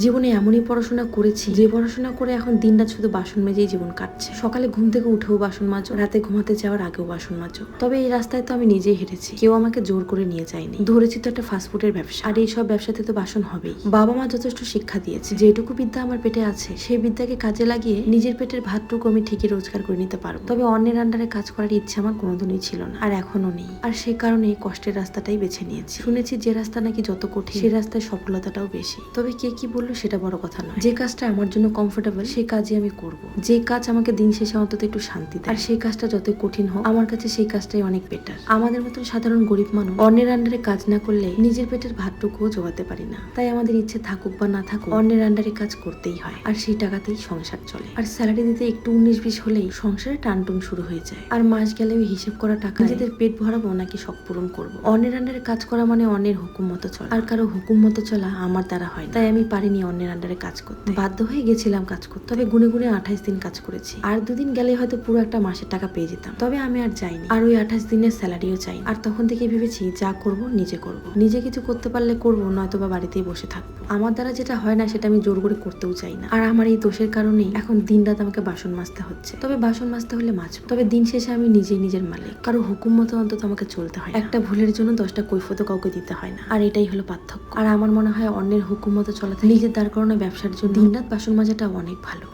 জীবনে এমনই পড়াশোনা করেছি যে পড়াশোনা করে এখন দিনরাত শুধু বাসন মেজেই জীবন কাটছে। সকালে ঘুম থেকে উঠেও বাসন মাজো, রাতে ঘুমাতে যাওয়ার আগেও বাসন মাজো। তবে এই রাস্তায় তো আমি নিজেই হেঁটেছি, কেউ আমাকে জোর করে নিয়ে যায়নি। ধরেছি তো একটা ফাস্টফুডের ব্যবসা, আর এইসব ব্যবসাতে তো বাসন হবেই। বাবা মা যথেষ্ট শিক্ষা দিয়েছে, যেটুকু বিদ্যা আমার পেটে আছে সেই বিদ্যাকে কাজে লাগিয়ে নিজের পেটের ভাতটুকু আমি ঠিকই রোজগার করে নিতে পারবো। তবে অন্যের আন্ডারে কাজ করার ইচ্ছে আমার কোনোদিনই ছিল না, আর এখনো নেই। আর সে কারণে কষ্টের রাস্তাটাই বেছে নিয়েছি। শুনেছি যে রাস্তা নাকি যত কঠিন সেই রাস্তায় সফলতাটাও বেশি। তবে কে কি বললো সেটা বড় কথা নয়। যে কাজটা আমার জন্য কমফোর্টেবল সেই কাজই আমি করব। যে কাজ আমাকে দিন শেষে অন্তত একটু শান্তি দেয়, আর সেই কাজটা যতই কঠিন হোক আমার কাছে সেই কাজটাই অনেক বেটার। আমাদের মতন সাধারণ গরিব মানুষ অন্যের আন্ডারে কাজ না করলে নিজের পেটের ভাতটুকুও জোগাতে পারি না। তাই আমাদের ইচ্ছে থাকুক বা না থাকুক অন্যের আন্ডারে কাজ করতেই হয়, আর সেই টাকাতেই সংসার চলে। আর স্যালারি দিতে একটু 19-20 হলেই সংসারে টানটুন শুরু হয়ে যায়। আর মাস গেলে ওই হিসেব করা টাকা নিজেদের পেট ভরাবো নাকি শখ পূরণ করবো। অন্যের আন্ডারে কাজ করা মানে অন্যের হুকুম মতো চলা, আর কারো হুকুম মতো চলা আমার দ্বারা হয় না। তাই আমি পারিনি অন্যের আন্ডারে কাজ করতে, বাধ্য হয়ে গেছিলাম কাজ করতে। তবে গুনে গুনে 28 দিন কাজ করেছি। আর 2 দিন গেলে হয়তো পুরো একটা মাসের টাকা পেয়ে যেতাম। তবে আমি আর যাইনি, আর ওই 28 দিনের স্যালারিও চাই। আর তখন থেকে ভেবেছি যা করব নিজে করব, নিজে কিছু করতে পারলে করবো, নয়তো বা বাড়িতেই বসে থাকবো। আমার দ্বারা যেটা হয় না সেটা আমি জোর করে করতেও চাই না। আর আমার এই দোষের কারণেই এখন দিনরাত আমাকে বাসন মাজতে হচ্ছে। তবে বাসন মাজতে হলে মাজবো, তবে দিন শেষে আমি নিজেই নিজের মালিক। কারো হুকুম মতো অন্তত আমাকে চলতে হয়। একটা ভুলের জন্য 10টা কৈফিয়তও কাউকে দিতে হয় না। আর এটাই হলো পার্থক্য। আর আমার মনে হয় অন্যের হুকুম মতো চলা থেকে নিজের দাঁড় করানো ব্যবসার জন্য দিনরাত বাসন মাজাটা অনেক ভালো।